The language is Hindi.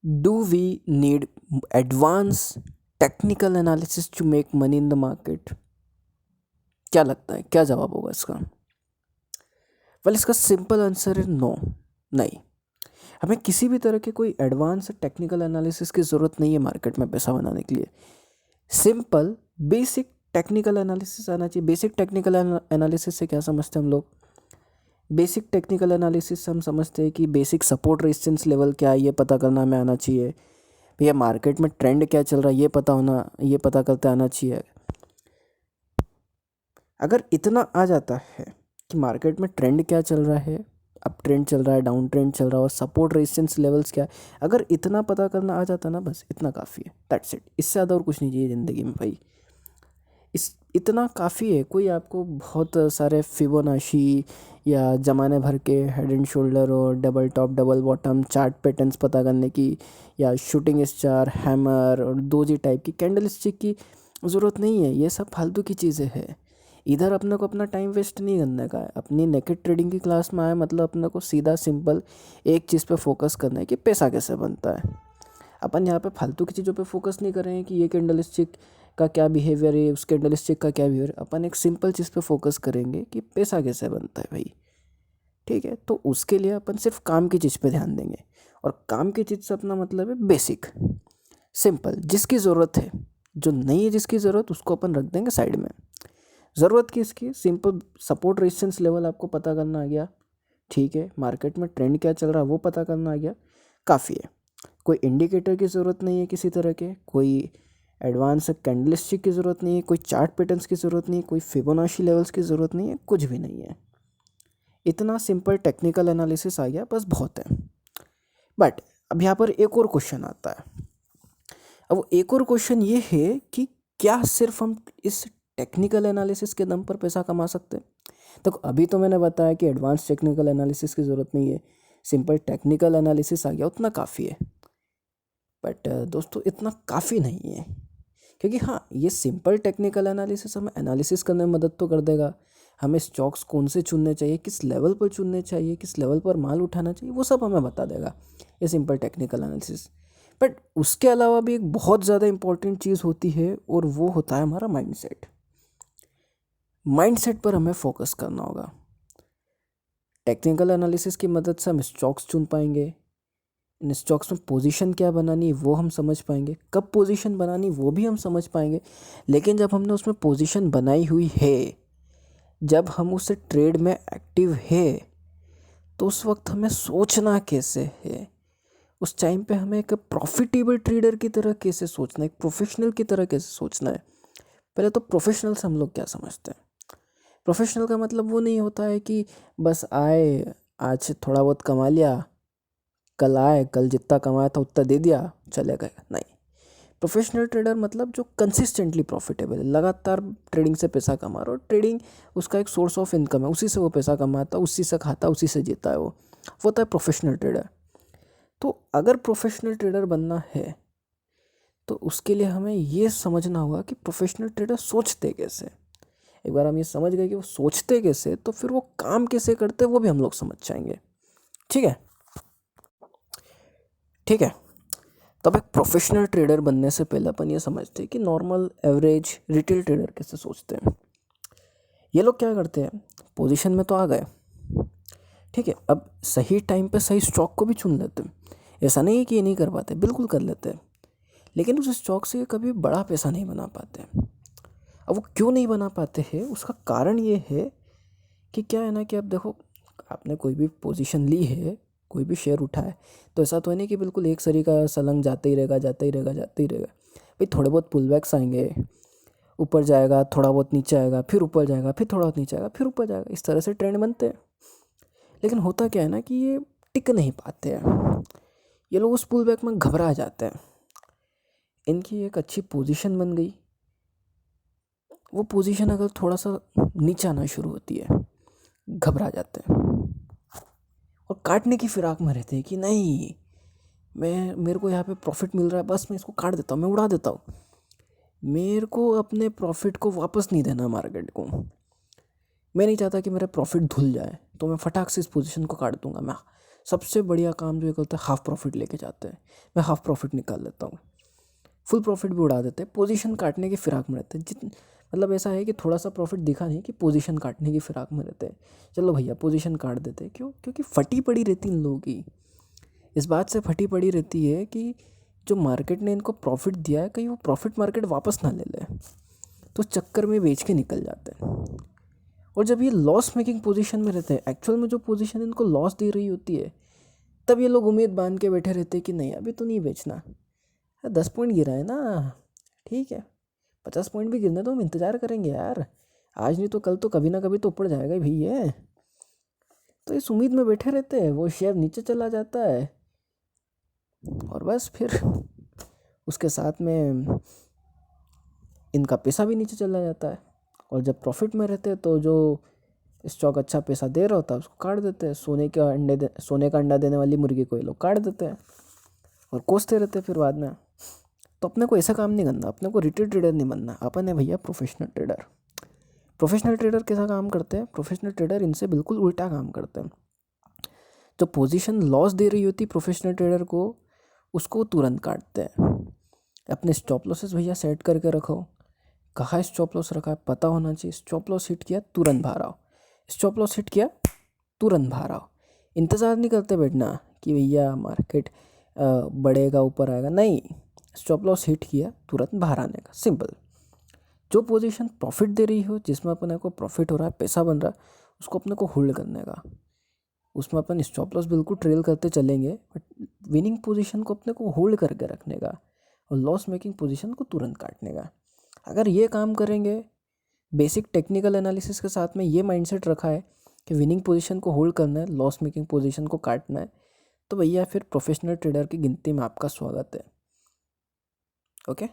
Do we need advanced technical analysis to make money in the market? क्या लगता है, क्या जवाब होगा इसका? वेल, इसका सिंपल आंसर है नो, नहीं। हमें किसी भी तरह के कोई एडवांस टेक्निकल एनालिसिस की ज़रूरत नहीं है मार्केट में पैसा बनाने के लिए। सिंपल बेसिक टेक्निकल एनालिसिस आना चाहिए। बेसिक टेक्निकल एनालिसिस से क्या समझते हैं हम लोग? बेसिक टेक्निकल एनालिसिस हम समझते हैं कि बेसिक सपोर्ट रेजिस्टेंस लेवल क्या है ये पता करना हमें आना चाहिए। भैया मार्केट में ट्रेंड क्या चल रहा है ये पता करते आना चाहिए। अगर इतना आ जाता है कि मार्केट में ट्रेंड क्या चल रहा है, अप ट्रेंड चल रहा है, डाउन ट्रेंड चल रहा है और सपोर्ट रेजिस्टेंस लेवल्स क्या है, अगर इतना पता करना आ जाता ना, बस इतना काफ़ी है। That's it. इससे ज़्यादा और कुछ नहीं चाहिए ज़िंदगी में भाई। इतना काफ़ी है। कोई आपको बहुत सारे फिबोनाची या ज़माने भर के हेड एंड शोल्डर और double top double bottom chart patterns पता करने की, या शूटिंग स्टार, हैमर और डोजी टाइप की कैंडल स्टिक की ज़रूरत नहीं है। ये सब फालतू की चीज़ें हैं। इधर अपने को अपना टाइम वेस्ट नहीं करने का है। अपनी नेकेड ट्रेडिंग की क्लास में आए मतलब अपने को सीधा सिंपल एक चीज़ पे फोकस करना है कि पैसा कैसे बनता है। अपन यहाँ पे फालतू की चीज़ों पे फोकस नहीं कर रहे हैं कि ये कैंडल स्टिक का क्या बिहेवियर है, उस कैंडल स्टिक का क्या बिहेवियर। अपन एक सिंपल चीज़ पे फोकस करेंगे कि पैसा कैसे बनता है भाई। ठीक है, तो उसके लिए अपन सिर्फ काम की चीज़ पे ध्यान देंगे। और काम की चीज़ से अपना मतलब है बेसिक, सिंपल, जिसकी ज़रूरत है। जो नहीं है जिसकी ज़रूरत, उसको अपन रख देंगे साइड में। ज़रूरत किसकी? सिंपल सपोर्ट रेजिस्टेंस लेवल आपको पता करना आ गया, ठीक है। मार्केट में ट्रेंड क्या चल रहा है वो पता करना आ गया, काफ़ी है। कोई इंडिकेटर की ज़रूरत नहीं है किसी तरह के, कोई एडवांस कैंडलस्टिक की ज़रूरत नहीं है, कोई चार्ट पैटर्न्स की ज़रूरत नहीं है, कोई फिबोनाची लेवल्स की ज़रूरत नहीं है, कुछ भी नहीं है। इतना सिंपल टेक्निकल एनालिसिस आ गया, बस बहुत है। बट अब यहाँ पर एक और क्वेश्चन आता है। अब वो एक और क्वेश्चन ये है कि क्या सिर्फ हम इस टेक्निकल एनालिसिस के दम पर पैसा कमा सकते हैं? तो अभी तो मैंने बताया कि एडवांस टेक्निकल एनालिसिस की ज़रूरत नहीं है, सिंपल टेक्निकल एनालिसिस आ गया, उतना काफ़ी है। बट दोस्तों इतना काफ़ी नहीं है, क्योंकि हाँ, ये सिंपल टेक्निकल एनालिसिस हमें एनालिसिस करने में मदद तो कर देगा। हमें स्टॉक्स कौन से चुनने चाहिए, किस लेवल पर चुनने चाहिए, किस लेवल पर माल उठाना चाहिए, वो सब हमें बता देगा ये सिंपल टेक्निकल एनालिसिस। बट उसके अलावा भी एक बहुत ज़्यादा इंपॉर्टेंट चीज़ होती है और वो होता है हमारा माइंडसेट। माइंडसेट पर हमें फोकस करना होगा। टेक्निकल एनालिसिस की मदद से हम स्टॉक्स चुन पाएंगे, इन स्टॉक्स में पोजीशन क्या बनानी वो हम समझ पाएंगे, कब पोजीशन बनानी वो भी हम समझ पाएंगे। लेकिन जब हमने उसमें पोजीशन बनाई हुई है, जब हम उस ट्रेड में एक्टिव है, तो उस वक्त हमें सोचना कैसे है। उस टाइम पे हमें एक प्रॉफिटेबल ट्रेडर की तरह कैसे सोचना है, एक प्रोफेशनल की तरह कैसे सोचना है। पहले तो प्रोफेशनल से हम लोग क्या समझते हैं? प्रोफेशनल का मतलब वो नहीं होता है कि बस आए, आज थोड़ा बहुत कमा लिया, कल आए, कल जितना कमाया था उतना दे दिया, चले गए। नहीं, प्रोफेशनल ट्रेडर मतलब जो कंसिस्टेंटली प्रॉफिटेबल है, लगातार ट्रेडिंग से पैसा कमा रहा हो, ट्रेडिंग उसका एक सोर्स ऑफ इनकम है, उसी से वो पैसा कमाता, उसी से खाता, उसी से जीता है वो होता है प्रोफेशनल ट्रेडर। तो अगर प्रोफेशनल ट्रेडर बनना है तो उसके लिए हमें ये समझना होगा कि प्रोफेशनल ट्रेडर सोचते कैसे। एक बार हम ये समझ गए कि वो सोचते कैसे, तो फिर वो काम कैसे करते वो भी हम लोग समझ जाएंगे। ठीक है, ठीक है। तो अब एक प्रोफेशनल ट्रेडर बनने से पहले अपन ये समझते हैं कि नॉर्मल एवरेज रिटेल ट्रेडर कैसे सोचते हैं। ये लोग क्या करते हैं, पोजीशन में तो आ गए, ठीक है, अब सही टाइम पे सही स्टॉक को भी चुन लेते हैं। ऐसा नहीं है कि ये नहीं कर पाते, बिल्कुल कर लेते हैं, लेकिन उस स्टॉक से कभी बड़ा पैसा नहीं बना पाते। अब वो क्यों नहीं बना पाते हैं, उसका कारण ये है कि क्या है ना कि अब देखो, आपने कोई भी पोजीशन ली है, कोई भी शेयर उठा है, तो ऐसा तो है नहीं कि बिल्कुल एक सरी का सलंग जाते ही रहेगा, जाते ही रहेगा, जाते ही रहेगा। भाई थोड़े बहुत पुल बैक्स आएंगे, ऊपर जाएगा, थोड़ा बहुत नीचे आएगा, फिर ऊपर जाएगा, फिर थोड़ा बहुत नीचे आएगा, फिर ऊपर जाएगा, इस तरह से ट्रेंड बनते हैं। लेकिन होता क्या है ना कि ये टिक नहीं पाते हैं। ये लोग उस पुल बैक में घबरा जाते हैं। इनकी एक अच्छी पोजीशन बन गई, वो पोजीशन अगर थोड़ा सा नीचे आना शुरू होती है, घबरा जाते हैं और काटने की फिराक में रहते हैं कि नहीं, मेरे को यहाँ पे प्रॉफिट मिल रहा है, बस मैं इसको काट देता हूँ, मैं उड़ा देता हूँ। मेरे को अपने प्रॉफिट को वापस नहीं देना मार्केट को। मैं नहीं चाहता कि मेरा प्रॉफिट धुल जाए, तो मैं फटाक से इस पोजीशन को काट दूंगा, मैं सबसे बढ़िया काम जो ये करता है, हाफ प्रॉफिट लेके जाते हैं। मैं हाफ प्रॉफिट निकाल लेता हूँ, फुल प्रॉफिट भी उड़ा देते हैं, पोजीशन काटने की फिराक में रहते हैं। मतलब ऐसा है कि थोड़ा सा प्रॉफिट दिखा नहीं कि पोजीशन काटने की फिराक में रहते हैं। चलो भैया पोजीशन काट देते हैं, क्यों? क्योंकि फटी पड़ी रहती इन लोगों की, इस बात से फटी पड़ी रहती है कि जो मार्केट ने इनको प्रॉफिट दिया है कहीं वो प्रॉफिट मार्केट वापस ना ले ले, तो चक्कर में बेच के निकल जाते हैं। और जब ये लॉस मेकिंग पोजीशन में रहते हैं, एक्चुअल में जो पोजीशन इनको लॉस दे रही होती है, तब ये लोग उम्मीद बांध के बैठे रहते हैं कि नहीं अभी तो नहीं बेचना, 10 पॉइंट गिरा है ना, ठीक है 50 पॉइंट भी गिरने तो हम इंतज़ार करेंगे यार, आज नहीं तो कल तो कभी ना कभी तो ऊपर जाएगा ही भैया। तो इस उम्मीद में बैठे रहते हैं, वो शेयर नीचे चला जाता है और बस फिर उसके साथ में इनका पैसा भी नीचे चला जाता है। और जब प्रॉफिट में रहते हैं तो जो स्टॉक अच्छा पैसा दे रहा होता है उसको काट देते हैं, सोने का अंडा देने वाली मुर्गी को ये लोग काट देते हैं और कोसते रहते हैं फिर बाद में। तो अपने को ऐसा काम नहीं करना, अपने को रिटेल ट्रेडर नहीं बनना, अपन है भैया प्रोफेशनल ट्रेडर। प्रोफेशनल ट्रेडर कैसा काम करते हैं? प्रोफेशनल ट्रेडर इनसे बिल्कुल उल्टा काम करते हैं। जो पोजीशन लॉस दे रही होती प्रोफेशनल ट्रेडर को, उसको तुरंत काटते हैं। अपने स्टॉप लॉसेस भैया सेट करके रखो, कहाँ स्टॉप लॉस रखा है पता होना चाहिए। स्टॉप लॉस हिट किया तुरंत बाहर आओ, स्टॉप लॉस हिट किया तुरंत बाहर आओ। इंतज़ार नहीं करते बैठना कि भैया मार्केट बढ़ेगा ऊपर आएगा, नहीं, स्टॉप लॉस हिट किया तुरंत बाहर आने का, सिंपल। जो पोजीशन प्रॉफिट दे रही हो, जिसमें अपने को प्रॉफिट हो रहा है, पैसा बन रहा है, उसको अपने को होल्ड करने का। उसमें अपन स्टॉप लॉस बिल्कुल ट्रेल करते चलेंगे, बट विनिंग पोजीशन को अपने को होल्ड करके रखने का और लॉस मेकिंग पोजीशन को तुरंत काटने का। अगर ये काम करेंगे, बेसिक टेक्निकल एनालिसिस के साथ में ये माइंडसेट रखा है कि विनिंग पोजीशन को होल्ड करना है, लॉस मेकिंग पोजीशन को काटना है, तो भैया फिर प्रोफेशनल ट्रेडर की गिनती में आपका स्वागत है। ओके।